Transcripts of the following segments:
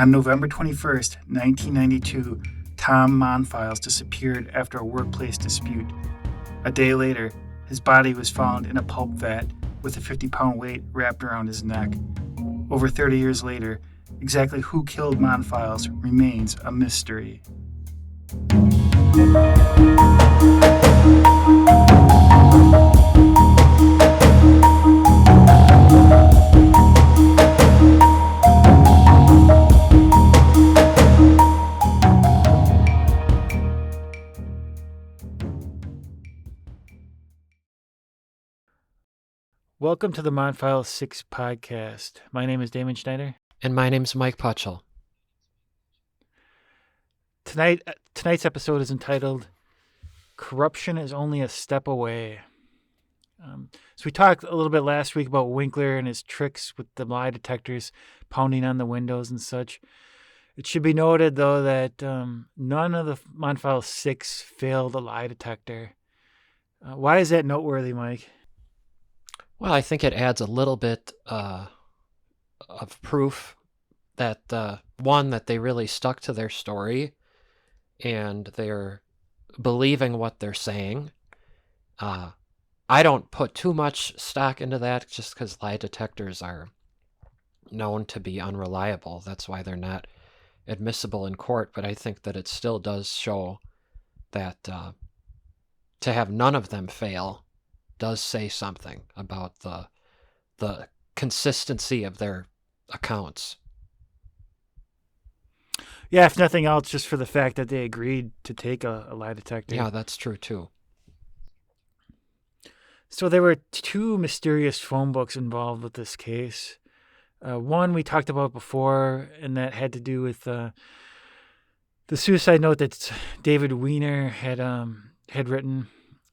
On November 21st, 1992, Tom Monfils disappeared after a workplace dispute. A day later, his body was found in a pulp vat with a 50-pound weight wrapped around his neck. Over 30 years later, exactly who killed Monfils remains a mystery. Welcome to the Monfils 6 podcast. My name is Damon Schneider. And my name's Mike Pie. Tonight's episode is entitled, Corruption is Only a Step Away. So we talked a little bit last week about Winkler and his tricks with the lie detectors, pounding on the windows and such. It should be noted, though, that none of the Monfils 6 failed a lie detector. Why is that noteworthy, Mike? Well, I think it adds a little bit of proof that, one, that they really stuck to their story and they're believing what they're saying. I don't put too much stock into that just because lie detectors are known to be unreliable. That's why they're not admissible in court. But I think that it still does show that to have none of them fail does say something about the consistency of their accounts. Yeah, if nothing else, just for the fact that they agreed to take a lie detector. Yeah, that's true too. So there were two mysterious phone books involved with this case. One we talked about before, and that had to do with the suicide note that David Weiner had written.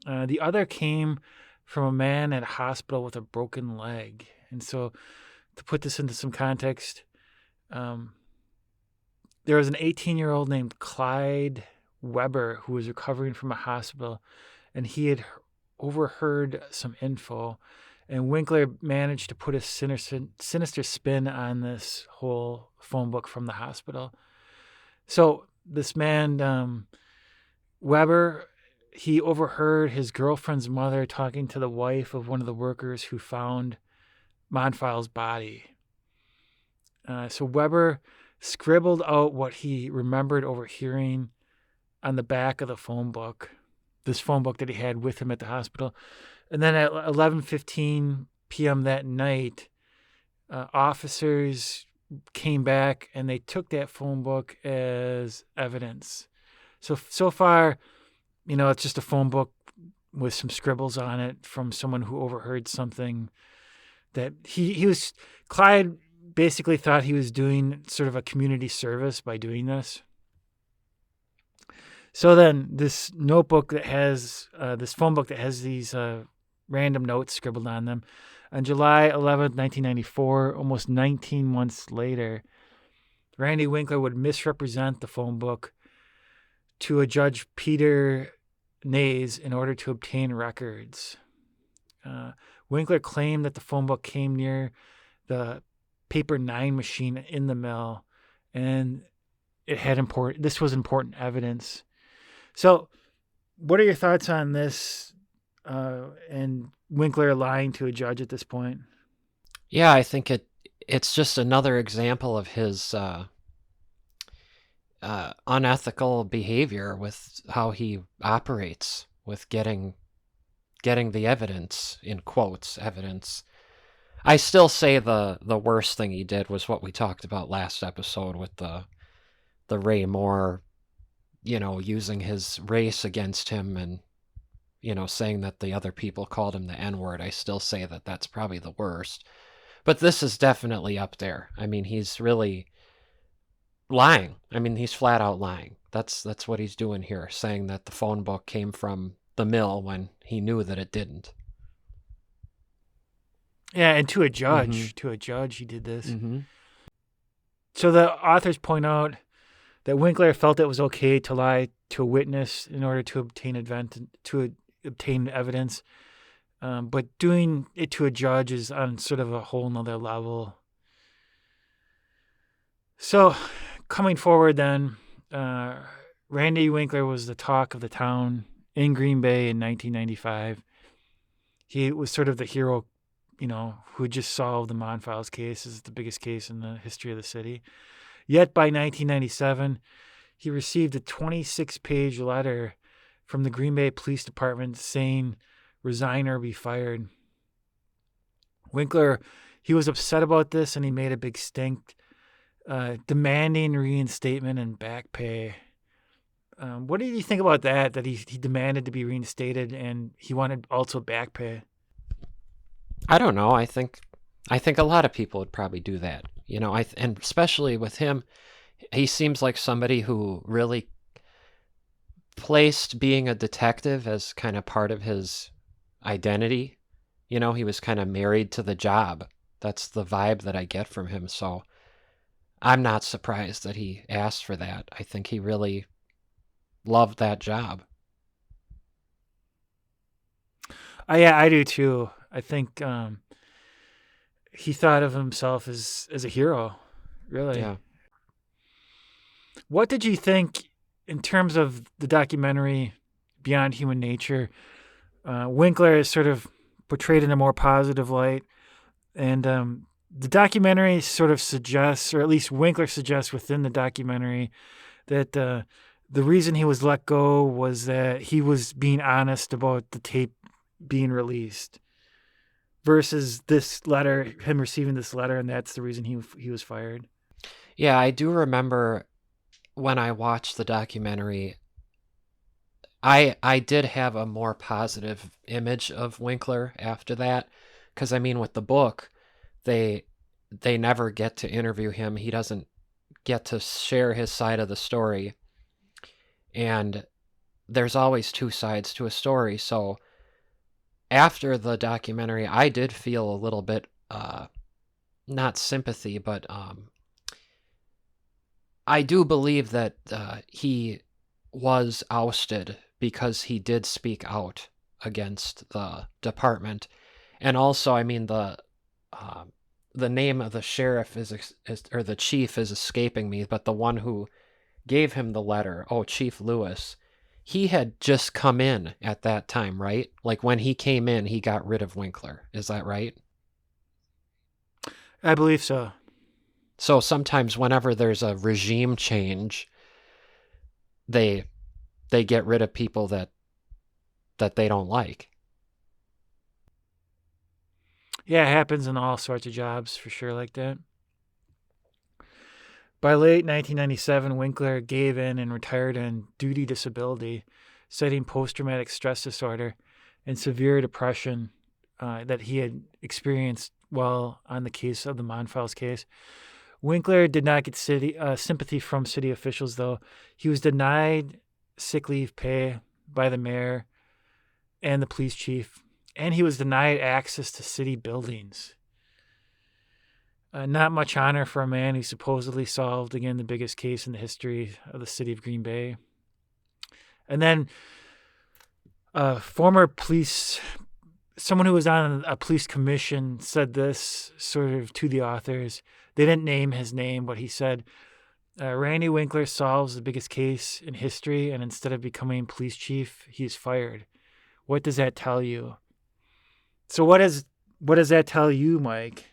The other came from a man at a hospital with a broken leg. And so to put this into some context, there was an 18-year-old named Clyde Weber who was recovering from a hospital, and he had overheard some info, and Winkler managed to put a sinister spin on this whole phone book from the hospital. So this man, Weber, he overheard his girlfriend's mother talking to the wife of one of the workers who found Monfils' body. So Weber scribbled out what he remembered overhearing on the back of the phone book, this phone book that he had with him at the hospital. And then at 11:15 p.m. that night, officers came back and they took that phone book as evidence. So far, it's just a phone book with some scribbles on it from someone who overheard something that Clyde basically thought he was doing sort of a community service by doing this. So then this notebook that has, this phone book that has these random notes scribbled on them, on July 11th, 1994, almost 19 months later, Randy Winkler would misrepresent the phone book to a Judge Peter Nays in order to obtain records. Winkler claimed that the phone book came near the paper 9 machine in the mill, and this was important evidence. So what are your thoughts on this and Winkler lying to a judge at this point? Yeah, I think it's just another example of his unethical behavior with how he operates with getting the evidence, in quotes, evidence. I still say the worst thing he did was what we talked about last episode with the Ray Moore, using his race against him and, saying that the other people called him the N-word. I still say that that's probably the worst. But this is definitely up there. I mean, he's really lying. I mean, he's flat out lying. That's what he's doing here, saying that the phone book came from the mill when he knew that it didn't. Yeah, and to a judge, he did this. Mm-hmm. So the authors point out that Winkler felt it was okay to lie to a witness in order to obtain evidence, but doing it to a judge is on sort of a whole nother level. So, coming forward then, uh, Randy Winkler was the talk of the town in Green Bay in 1995. He was sort of the hero, who had just solved the Monfils case. This is the biggest case in the history of the city. Yet by 1997, he received a 26-page letter from the Green Bay Police Department saying, resign or be fired. Winkler, he was upset about this, and he made a big stink, demanding reinstatement and back pay. What did you think about that he demanded to be reinstated and he wanted also back pay? I don't know. I think a lot of people would probably do that. And especially with him, he seems like somebody who really placed being a detective as kind of part of his identity. He was kind of married to the job. That's the vibe that I get from him. So I'm not surprised that he asked for that. I think he really loved that job. Yeah, I do too. I think he thought of himself as a hero, really. Yeah. What did you think in terms of the documentary Beyond Human Nature? Winkler is sort of portrayed in a more positive light, and the documentary sort of suggests, or at least Winkler suggests within the documentary, that the reason he was let go was that he was being honest about the tape being released, versus this letter, him receiving this letter, and that's the reason he was fired. Yeah, I do remember when I watched the documentary, I did have a more positive image of Winkler after that, because I mean, with the book, they never get to interview him. He doesn't get to share his side of the story, and there's always two sides to a story. So after the documentary, I did feel a little bit not sympathy, but I do believe that he was ousted because he did speak out against the department. And also, I mean, the name of the sheriff is or the chief is escaping me, but the one who gave him the letter, Chief Lewis, he had just come in at that time, right? Like when he came in, he got rid of Winkler. Is that right? I believe so. So sometimes whenever there's a regime change, they get rid of people that they don't like. Yeah, it happens in all sorts of jobs for sure like that. By late 1997, Winkler gave in and retired on duty disability, citing post-traumatic stress disorder and severe depression that he had experienced while on the case of the Monfils case. Winkler did not get sympathy from city officials, though. He was denied sick leave pay by the mayor and the police chief, and he was denied access to city buildings. Not much honor for a man who supposedly solved, again, the biggest case in the history of the city of Green Bay. And then former police, someone who was on a police commission said this sort of to the authors. They didn't name his name, but he said, Randy Winkler solves the biggest case in history, and instead of becoming police chief, he's fired. What does that tell you? So what does that tell you, Mike?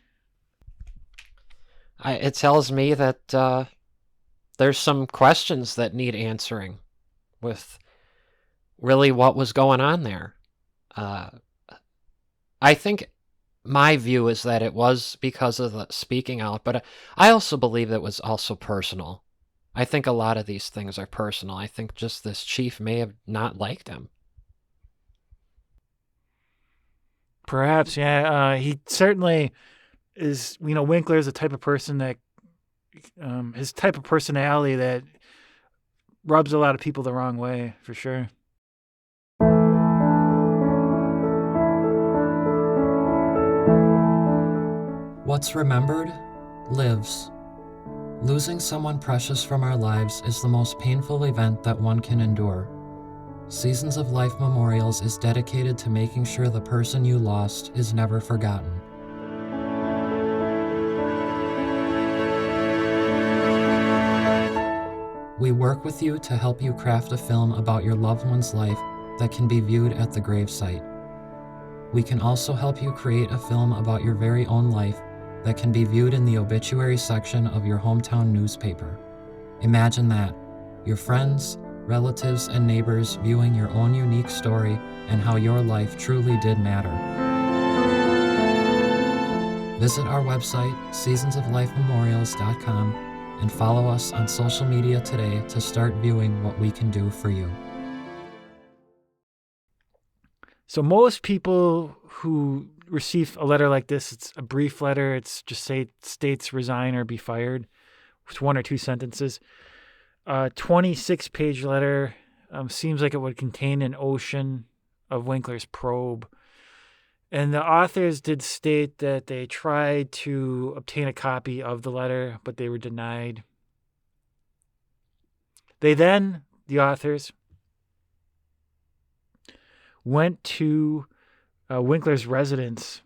It tells me that there's some questions that need answering with really what was going on there. I think my view is that it was because of the speaking out, but I also believe it was also personal. I think a lot of these things are personal. I think just this chief may have not liked him. Perhaps, yeah. He certainly is, Winkler is the type of person that, his type of personality that rubs a lot of people the wrong way, for sure. What's remembered lives. Losing someone precious from our lives is the most painful event that one can endure. Seasons of Life Memorials is dedicated to making sure the person you lost is never forgotten. We work with you to help you craft a film about your loved one's life that can be viewed at the gravesite. We can also help you create a film about your very own life that can be viewed in the obituary section of your hometown newspaper. Imagine that, your friends, relatives, and neighbors viewing your own unique story and how your life truly did matter. Visit our website, seasonsoflifememorials.com, and follow us on social media today to start viewing what we can do for you. So most people who receive a letter like this, it's a brief letter. It's just states resign or be fired. It's 1 or 2 sentences. 26-page letter seems like it would contain an ocean of Winkler's probe. And the authors did state that they tried to obtain a copy of the letter, but they were denied. The authors, went to Winkler's residence.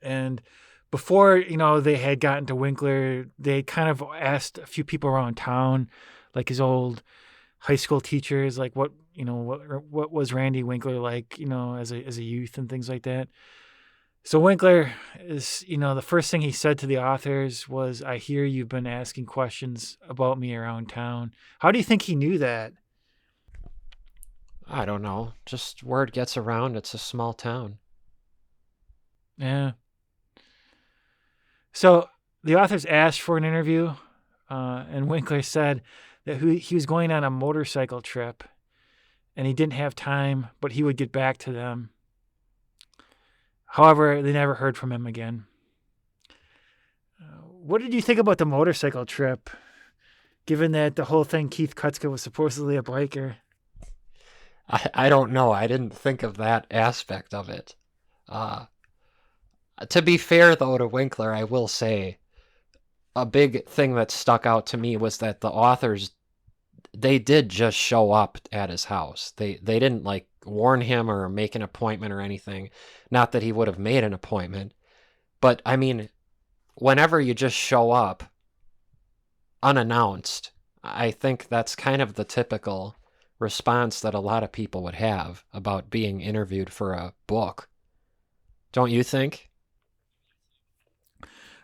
And before, they had gotten to Winkler, they kind of asked a few people around town, like his old high school teachers, like what was Randy Winkler like, as a youth and things like that. So Winkler is, the first thing he said to the authors was, "I hear you've been asking questions about me around town." How do you think he knew that? I don't know. Just word gets around. It's a small town. Yeah. So the authors asked for an interview, and Winkler said that he was going on a motorcycle trip and he didn't have time, but he would get back to them. However, they never heard from him again. What did you think about the motorcycle trip, given that the whole thing, Keith Kutska was supposedly a biker? I don't know. I didn't think of that aspect of it. To be fair, though, to Winkler, I will say a big thing that stuck out to me was that the authors, they did just show up at his house. They didn't like warn him or make an appointment or anything. Not that he would have made an appointment, but I mean, whenever you just show up unannounced, I think that's kind of the typical response that a lot of people would have about being interviewed for a book. Don't you think?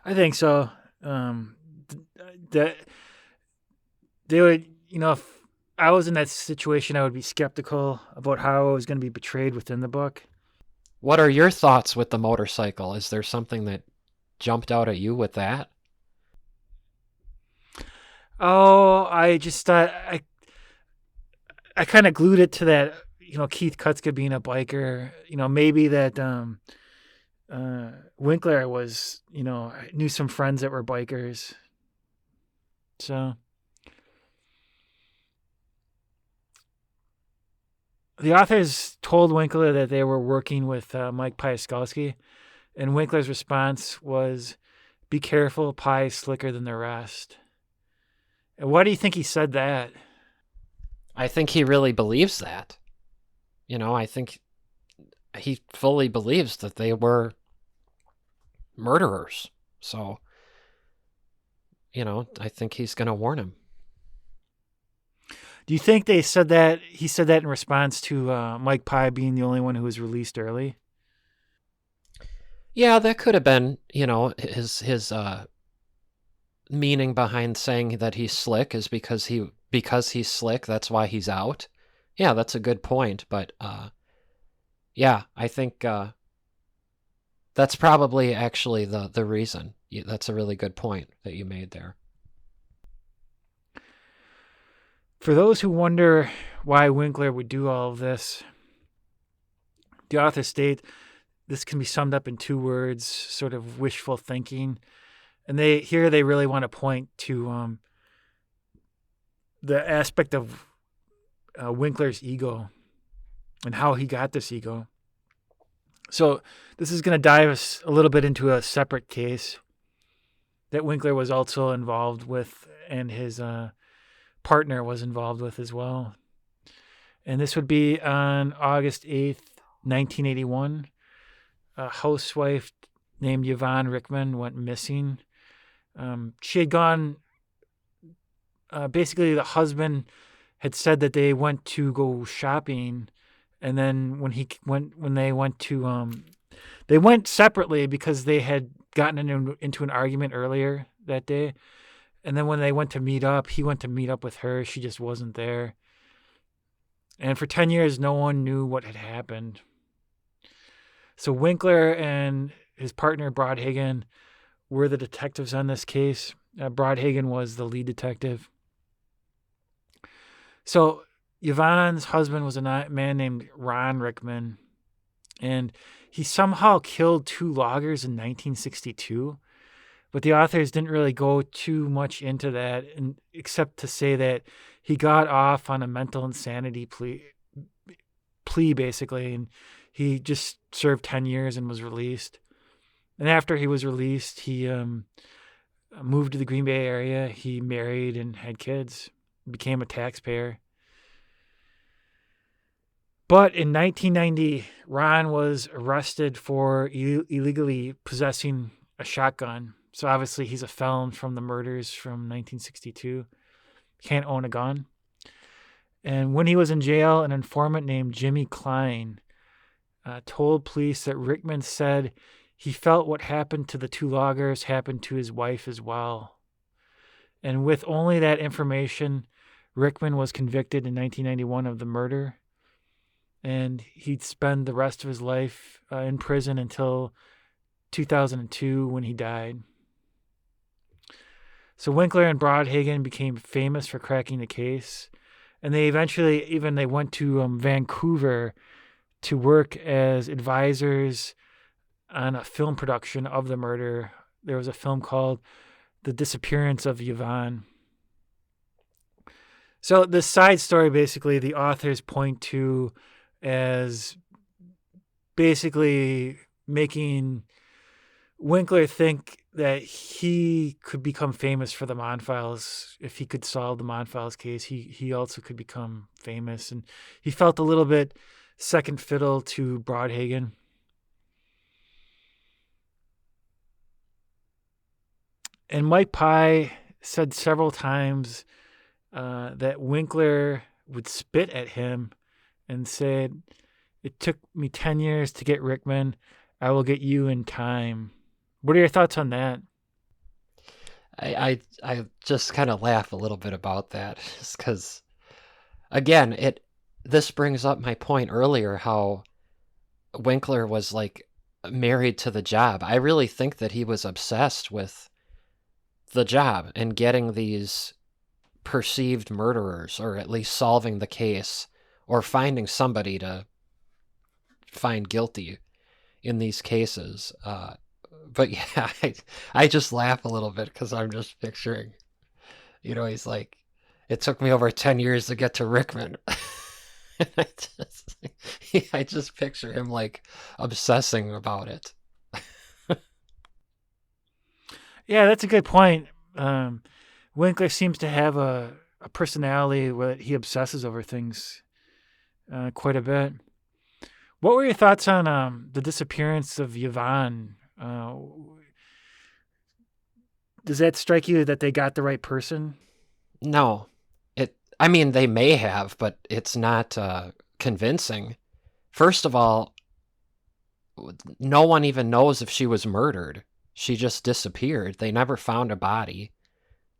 I think so. That they would, if I was in that situation, I would be skeptical about how I was going to be betrayed within the book. What are your thoughts with the motorcycle? Is there something that jumped out at you with that? Oh, I just thought I kind of glued it to that, Keith Kutska being a biker. Maybe that Winkler was, knew some friends that were bikers. So the authors told Winkler that they were working with Mike Pie, and Winkler's response was, "Be careful, Pie is slicker than the rest." And why do you think he said that? I think he really believes that. I think he fully believes that they were murderers. So, I think he's going to warn him. Do you think he said that in response to Mike Pie being the only one who was released early? Yeah, that could have been, his meaning behind saying that he's slick is because he's slick, that's why he's out. Yeah, that's a good point, but yeah, I think that's probably actually the reason. That's a really good point that you made there. For those who wonder why Winkler would do all of this, the authors state this can be summed up in 2 words, sort of wishful thinking. And they really want to point to the aspect of Winkler's ego and how he got this ego. So this is going to dive us a little bit into a separate case that Winkler was also involved with, and his partner was involved with as well. And this would be on August 8th, 1981. A housewife named Yvonne Rickman went missing. She had gone basically the husband had said that they went to go shopping, and then when they went to they went separately because they had gotten into an argument earlier that day. And then when they went to meet up, he went to meet up with her. She just wasn't there. And for 10 years, no one knew what had happened. So Winkler and his partner, Broadhagen, were the detectives on this case. Broadhagen was the lead detective. So Yvonne's husband was a man named Ron Rickman, and he somehow killed 2 loggers in 1962. But the authors didn't really go too much into that, except to say that he got off on a mental insanity plea basically, and he just served 10 years and was released. And after he was released, he moved to the Green Bay area. He married and had kids, became a taxpayer. But in 1990, Ron was arrested for illegally possessing a shotgun. So obviously he's a felon from the murders from 1962. Can't own a gun. And when he was in jail, an informant named Jimmy Klein told police that Rickman said he felt what happened to the 2 loggers happened to his wife as well. And with only that information, Rickman was convicted in 1991 of the murder. And he'd spend the rest of his life in prison until 2002 when he died. So Winkler and Broadhagen became famous for cracking the case, and they eventually they went to Vancouver to work as advisors on a film production of the murder. There was a film called The Disappearance of Yvonne. So this side story, basically, the authors point to as basically making Winkler think that he could become famous for the Monfils. If he could solve the Monfils case, he also could become famous. And he felt a little bit second fiddle to Broadhagen. And Mike Pie said several times that Winkler would spit at him and said, "It took me 10 years to get Rickman. I will get you in time." What are your thoughts on that? I just kind of laugh a little bit about that, just because, again, this brings up my point earlier, how Winkler was like married to the job. I really think that he was obsessed with the job and getting these perceived murderers, or at least solving the case, or finding somebody to find guilty in these cases. But yeah, I just laugh a little bit because I'm just picturing, he's like, it took me over 10 years to get to Rickman. And I just picture him like obsessing about it. Yeah, that's a good point. Winkler seems to have a personality where he obsesses over things quite a bit. What were your thoughts on the disappearance of Yvonne? Does that strike you that they got the right person? No, I mean, they may have, but it's not convincing. First of all, no one even knows if she was murdered. She just disappeared. They never found a body.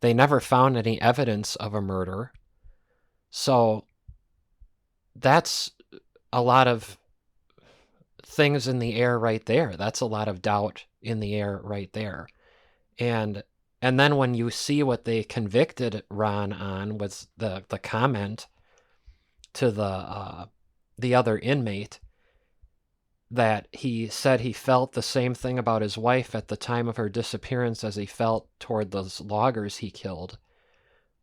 They never found any evidence of a murder. So that's a lot of things in the air right there. That's a lot of doubt in the air right there. And then when you see what they convicted Ron on, was the comment to the other inmate, that he said he felt the same thing about his wife at the time of her disappearance as he felt toward those loggers he killed.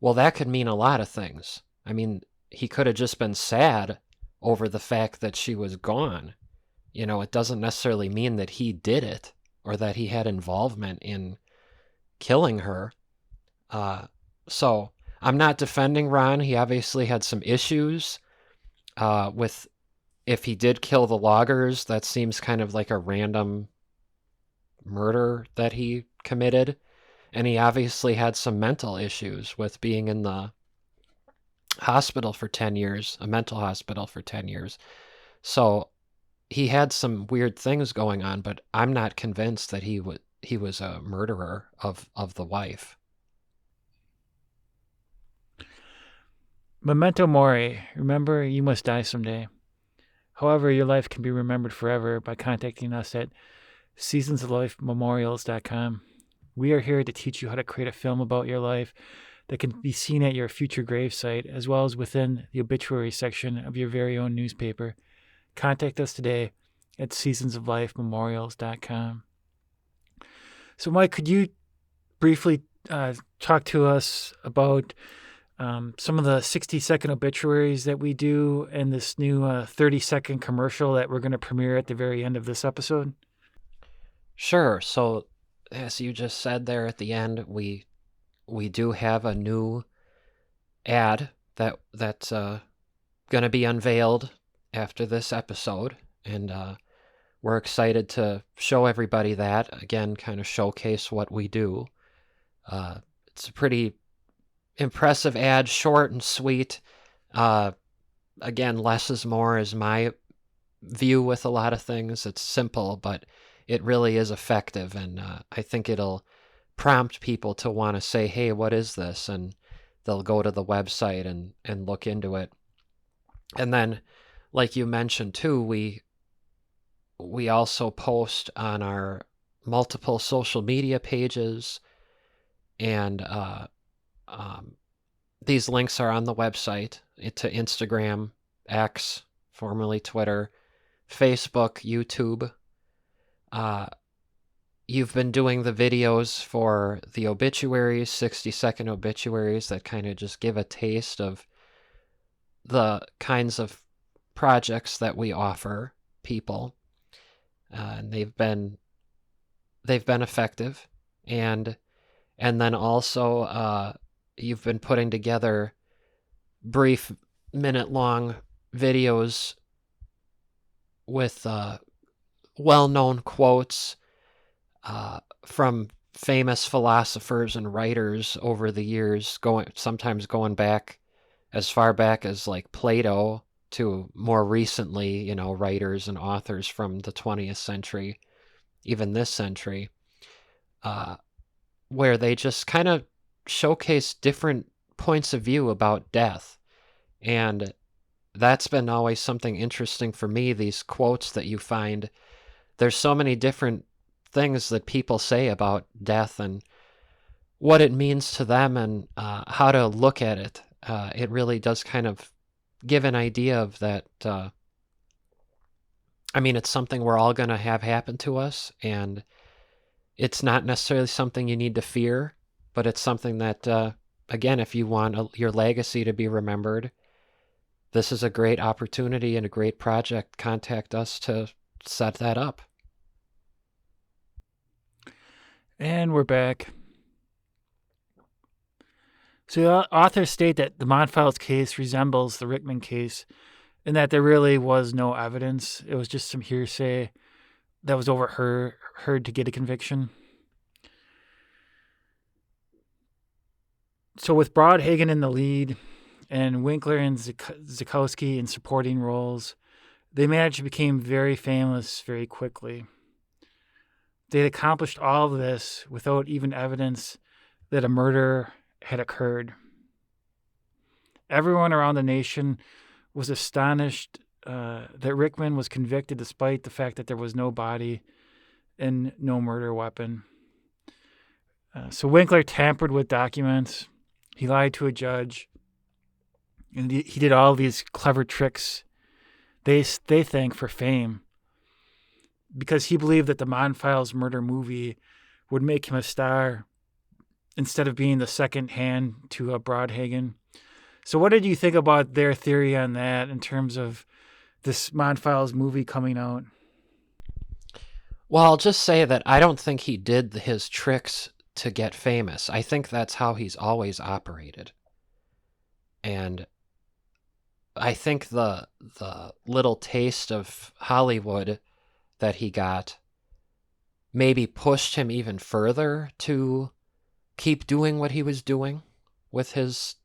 Well, that could mean a lot of things. I mean, he could have just been sad over the fact that she was gone. It doesn't necessarily mean that he did it or that he had involvement in killing her. So I'm not defending Ron. He obviously had some issues with, if he did kill the loggers, that seems kind of like a random murder that he committed. And he obviously had some mental issues with being in the hospital for 10 years, a mental hospital for 10 years. So he had some weird things going on, but I'm not convinced that he was a murderer of the wife. Memento mori. Remember, you must die someday. However, your life can be remembered forever by contacting us at seasonsoflifememorials.com. We are here to teach you how to create a film about your life that can be seen at your future gravesite, as well as within the obituary section of your very own newspaper. Contact us today at seasonsoflifememorials.com. So, Mike, could you briefly talk to us about some of the 60-second obituaries that we do and this new 30-second commercial that we're going to premiere at the very end of this episode? Sure. So as you just said there at the end, we do have a new ad that's going to be unveiled after this episode, and we're excited to show everybody that again, kind of showcase what we do. It's a pretty impressive ad, short and sweet. Again, less is more is my view with a lot of things. It's simple, but it really is effective, and I think it'll prompt people to want to say, hey, what is this? And they'll go to the website and look into it. And then, like you mentioned too, we also post on our multiple social media pages, and these links are on the website to Instagram, X, formerly Twitter, Facebook, YouTube. You've been doing the videos for the obituaries, 60-second obituaries that kind of just give a taste of the kinds of projects that we offer people. And they've been effective. And then also you've been putting together brief minute-long videos with well-known quotes from famous philosophers and writers over the years, sometimes going back as far back as like Plato to more recently, writers and authors from the 20th century, even this century, where they just kind of showcase different points of view about death. And that's been always something interesting for me, these quotes that you find. There's so many different things that people say about death and what it means to them, and how to look at it. It really does kind of give an idea of that. It's something we're all going to have happen to us, and it's not necessarily something you need to fear, but it's something that, again, if you want your legacy to be remembered, this is a great opportunity and a great project. Contact us to set that up. And we're back. So the authors state that the Monfils case resembles the Rickman case in that there really was no evidence. It was just some hearsay that was overheard to get a conviction. So with Broadhagen in the lead and Winkler and Sakowski in supporting roles, they managed to become very famous very quickly. They had accomplished all of this without even evidence that a murder had occurred. Everyone around the nation was astonished that Rickman was convicted despite the fact that there was no body and no murder weapon. So Winkler tampered with documents. He lied to a judge. And he did all these clever tricks, they think, for fame, because he believed that the Monfils murder movie would make him a star instead of being the second hand to Broadhagen. So what did you think about their theory on that in terms of this Monfils movie coming out? Well, I'll just say that I don't think he did his tricks to get famous. I think that's how he's always operated. And I think the little taste of Hollywood that he got maybe pushed him even further to keep doing what he was doing with his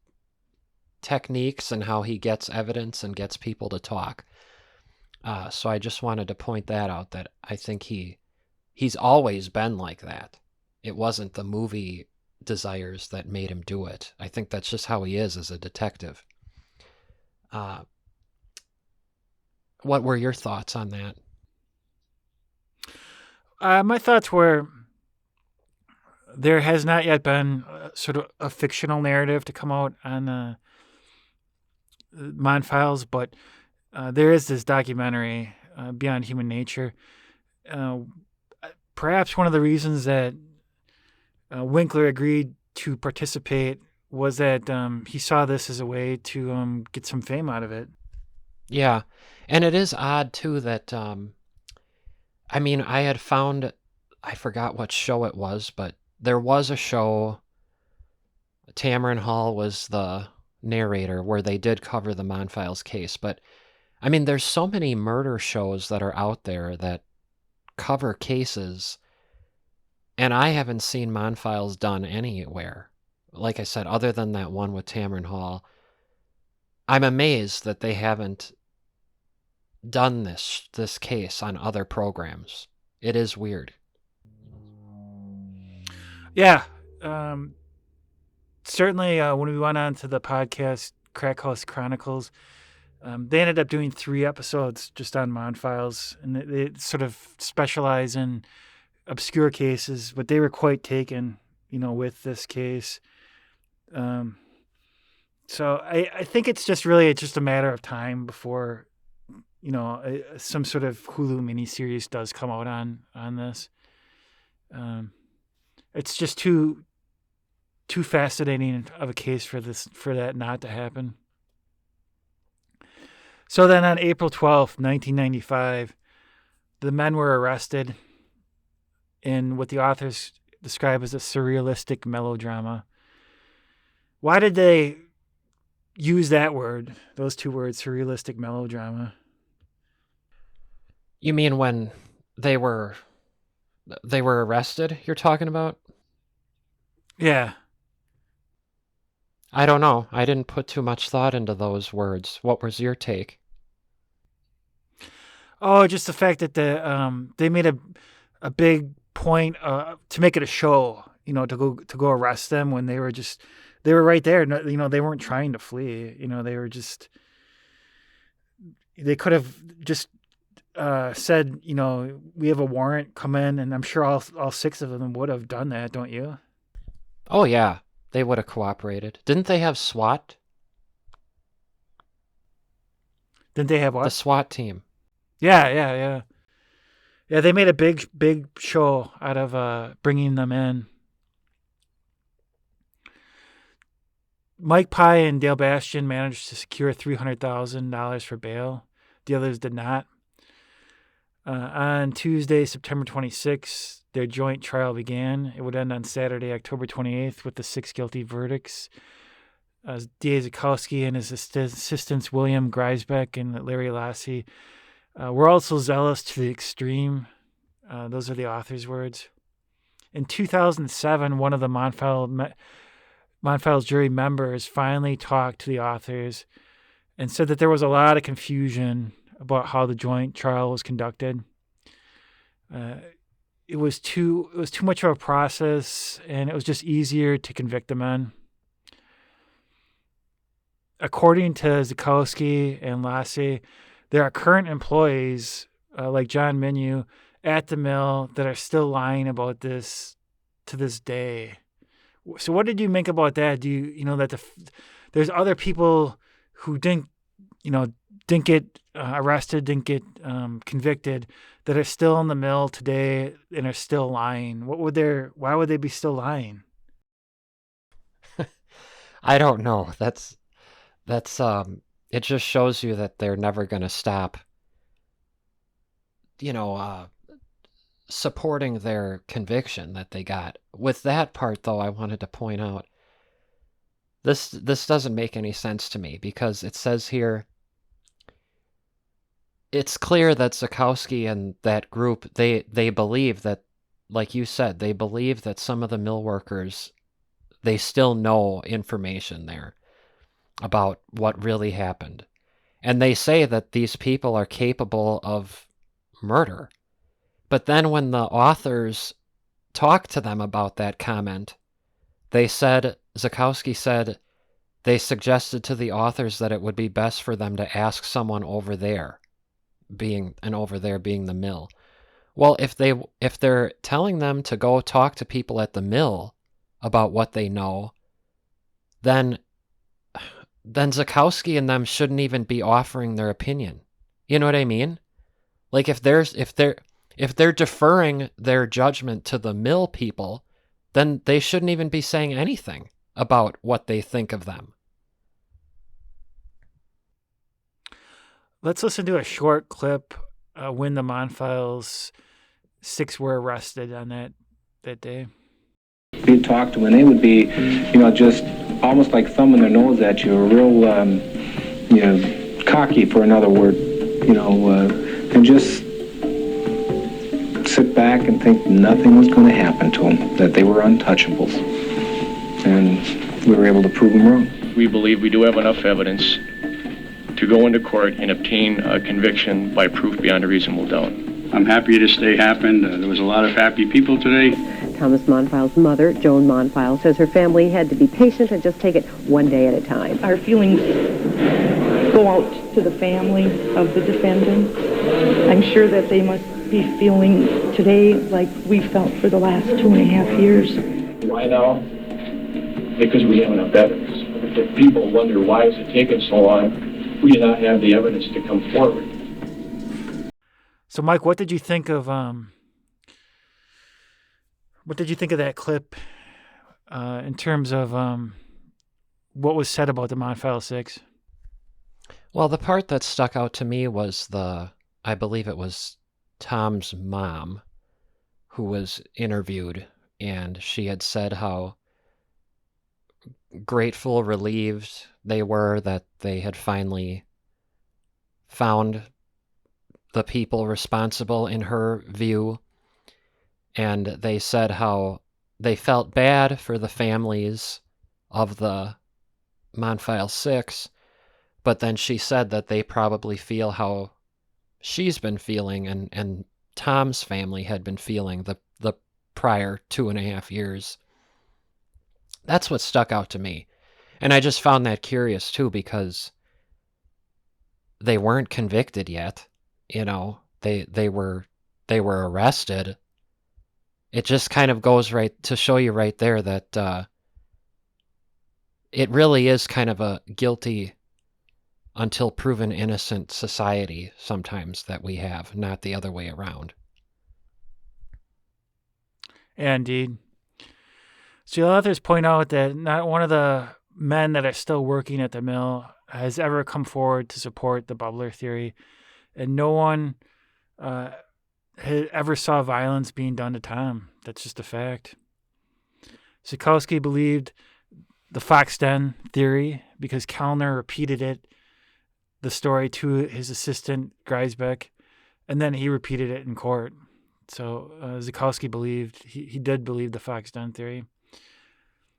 techniques and how he gets evidence and gets people to talk. So I just wanted to point that out, that I think he's always been like that. It wasn't the movie desires that made him do it. I think that's just how he is as a detective. Uh, what were your thoughts on that? My thoughts were there has not yet been sort of a fictional narrative to come out on Monfils, but there is this documentary, Beyond Human Nature. Uh, Perhaps one of the reasons that Winkler agreed to participate was that he saw this as a way to get some fame out of it. Yeah, and it is odd too that I mean, I had found, I forgot what show it was, but there was a show, Tamron Hall was the narrator, where they did cover the Monfiles case. But I mean, there's so many murder shows that are out there that cover cases, and I haven't seen Monfiles done anywhere. Like I said, other than that one with Tamron Hall, I'm amazed that they haven't done this case on other programs. It is weird. Yeah. Certainly, when we went on to the podcast, Crack House Chronicles, they ended up doing 3 episodes just on Monfiles, and they sort of specialize in obscure cases, but they were quite taken, with this case. Um, so I think it's just a matter of time before, some sort of Hulu miniseries does come out on this. It's just too fascinating of a case for that not to happen. So then on April 12th, 1995, the men were arrested in what the authors describe as a surrealistic melodrama. Why did they use that word, those 2 words, surrealistic melodrama? You mean when they were arrested, you're talking about? Yeah. I don't know. I didn't put too much thought into those words. What was your take? Oh, just the fact that they made a big point to make it a show, to go arrest them when they were right there. They weren't trying to flee. They could have just said, we have a warrant, come in, and I'm sure all 6 of them would have done that, don't you? Oh, yeah. They would have cooperated. Didn't they have SWAT? Didn't they have The what? SWAT team. Yeah, yeah, yeah. Yeah, they made a big show out of bringing them in. Mike Pie and Dale Bastian managed to secure $300,000 for bail. The others did not. On Tuesday, September 26th, their joint trial began. It would end on Saturday, October 28th, with the 6 guilty verdicts. D.A. Sakowski and his assistants, William Greisbeck and Larry Lassie, were also zealous to the extreme. Those are the author's words. In 2007, one of the Monfils jury members finally talked to the authors and said that there was a lot of confusion about how the joint trial was conducted. It was too much of a process, and it was just easier to convict the men. According to Sakowski and Lassie, there are current employees like John Minu at the mill that are still lying about this to this day. So what did you make about that? Do you know that there's other people who didn't get arrested, didn't get convicted, that are still in the mill today and are still lying? Why would they be still lying? I don't know. That's it just shows you that they're never going to stop, supporting their conviction that they got. With that part, though, I wanted to point out this doesn't make any sense to me, because it says here it's clear that Sakowski and that group, they believe that, like you said, they believe that some of the mill workers they still know information there about what really happened. And they say that these people are capable of murder. But then when the authors talked to them about that comment, Sakowski said, they suggested to the authors that it would be best for them to ask someone over there, being the mill. Well, if they're telling them to go talk to people at the mill about what they know, then Sakowski and them shouldn't even be offering their opinion. You know what I mean? Like if they're deferring their judgment to the mill people, then they shouldn't even be saying anything about what they think of them. Let's listen to a short clip when the Monfils 6 were arrested on that day. We'd talk to them, and they would be, just almost like thumbing their nose at you, real, cocky for another word, and just sit back and think nothing was going to happen to them, that they were untouchables. And we were able to prove them wrong. We believe we do have enough evidence to go into court and obtain a conviction by proof beyond a reasonable doubt. I'm happy this day happened. There was a lot of happy people today. Thomas Monfils' mother, Joan Monfils, says her family had to be patient and just take it one day at a time. Our feelings go out to the family of the defendant. I'm sure that they must be feeling today like we felt for the last 2.5 years. Why now? Because we have enough evidence. If people wonder why is it taking so long, we do not have the evidence to come forward. So, Mike, what did you think of that clip in terms of what was said about the Monfils 6? Well, the part that stuck out to me was I believe it was Tom's mom who was interviewed, and she had said how grateful, relieved they were that they had finally found the people responsible in her view. And they said how they felt bad for the families of the Monfils 6, but then she said that they probably feel how she's been feeling and Tom's family had been feeling the prior 2.5 years. That's what stuck out to me. And I just found that curious too, because they weren't convicted yet. They were arrested. It just kind of goes right to show you right there that it really is kind of a guilty until proven innocent society sometimes that we have, not the other way around. Yeah, indeed. So the authors point out that not one of the men that are still working at the mill has ever come forward to support the bubbler theory, and no one ever saw violence being done to Tom. That's just a fact. Sakowski believed the Fox Den theory because Kellner repeated the story to his assistant, Greisbeck, and then he repeated it in court. So Sakowski believed, he did believe the Fox Den theory.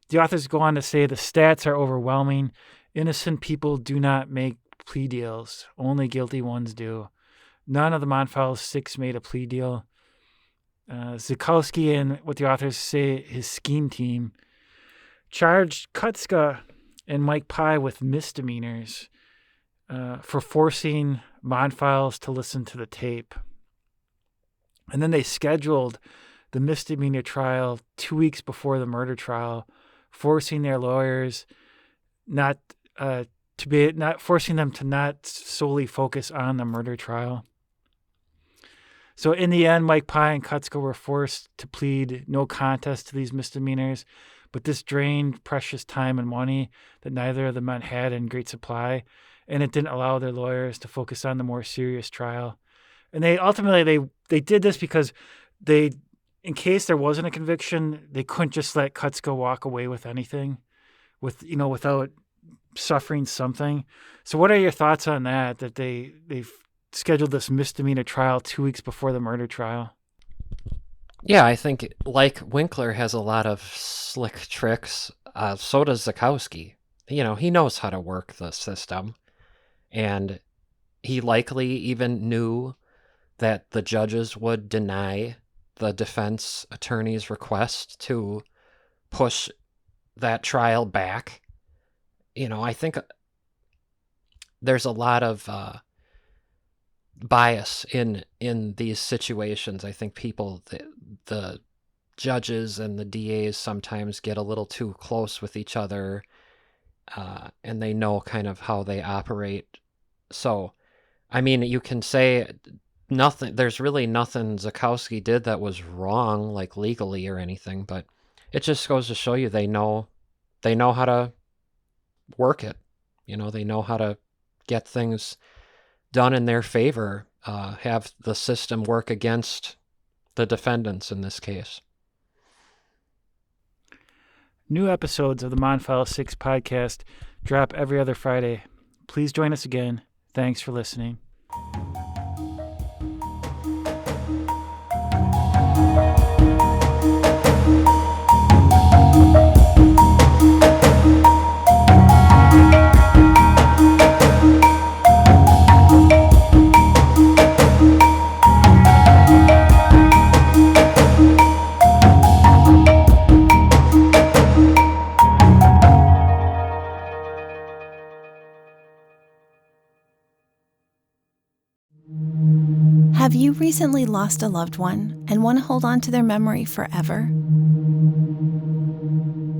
The authors go on to say the stats are overwhelming. Innocent people do not make plea deals. Only guilty ones do. None of the Monfils 6 made a plea deal. Sakowski and what the authors say his scheme team charged Kutska and Mike Pie with misdemeanors for forcing Monfils to listen to the tape. And then they scheduled the misdemeanor trial 2 weeks before the murder trial, forcing their lawyers not forcing them to not solely focus on the murder trial. So in the end, Mike Pie and Kutska were forced to plead no contest to these misdemeanors, but this drained precious time and money that neither of the men had in great supply, and it didn't allow their lawyers to focus on the more serious trial. And they ultimately they did this because they, in case there wasn't a conviction, they couldn't just let Kutska walk away with anything, without suffering something. So what are your thoughts on that? That they've scheduled this misdemeanor trial 2 weeks before the murder trial? Yeah, I think like Winkler has a lot of slick tricks So does Sakowski. He knows how to work the system. And he likely even knew that the judges would deny the defense attorney's request to push that trial back. I think there's a lot of bias in these situations. I think the judges and the DAs sometimes get a little too close with each other, and they know kind of how they operate. So, I mean, you can say there's really nothing Sakowski did that was wrong, like legally or anything, but it just goes to show you they know how to work it. They know how to get things done in their favor, have the system work against the defendants in this case. New episodes of the Monfils 6 podcast drop every other Friday. Please join us again. Thanks for listening. Have you recently lost a loved one and want to hold on to their memory forever?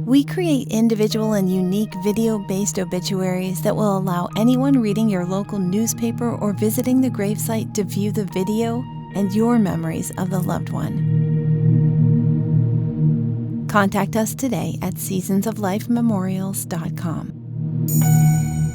We create individual and unique video-based obituaries that will allow anyone reading your local newspaper or visiting the gravesite to view the video and your memories of the loved one. Contact us today at seasonsoflifememorials.com.